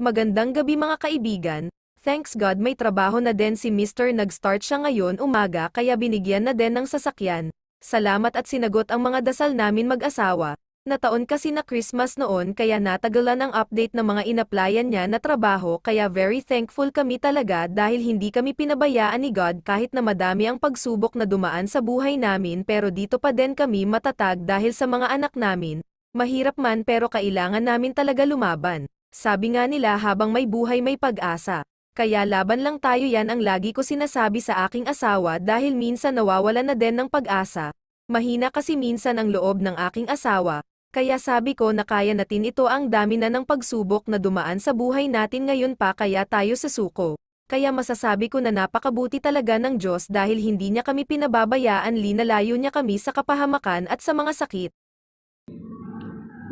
Magandang gabi mga kaibigan, thanks God may trabaho na din si Mr. Nag-start siya ngayon umaga kaya binigyan na din ng sasakyan. Salamat at sinagot ang mga dasal namin mag-asawa. Nataon kasi na Christmas noon kaya natagalan ang update ng mga inaplayan niya na trabaho kaya very thankful kami talaga dahil hindi kami pinabayaan ni God kahit na madami ang pagsubok na dumaan sa buhay namin pero dito pa din kami matatag dahil sa mga anak namin. Mahirap man pero kailangan namin talaga lumaban. Sabi nga nila habang may buhay may pag-asa. Kaya laban lang tayo, yan ang lagi ko sinasabi sa aking asawa dahil minsan nawawala na din ng pag-asa. Mahina kasi minsan ang loob ng aking asawa. Kaya sabi ko na kaya natin ito, ang dami na ng pagsubok na dumaan sa buhay natin ngayon pa kaya tayo sasuko. Kaya masasabi ko na napakabuti talaga ng Diyos dahil hindi niya kami pinababayaan, linalayo niya kami sa kapahamakan at sa mga sakit.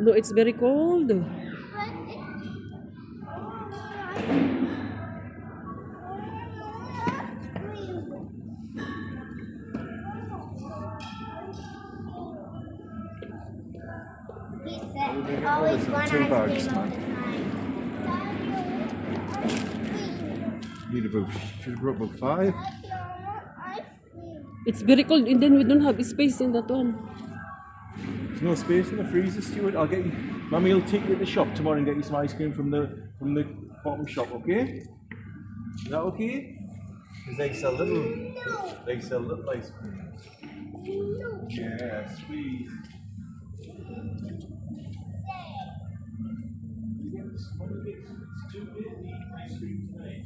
No, it's very cold. He said always one Two ice bags, cream all man. the time. Need about, should have brought about 5. It's very cold and then we don't have space in that one. There's no space in the freezer, Stuart. I'll get you. Mummy will take you to the shop tomorrow and get you some ice cream from the bottom shop, okay? Is that okay? Because they sell little ice cream. Yeah, sweet. It's too big to eat ice cream tonight.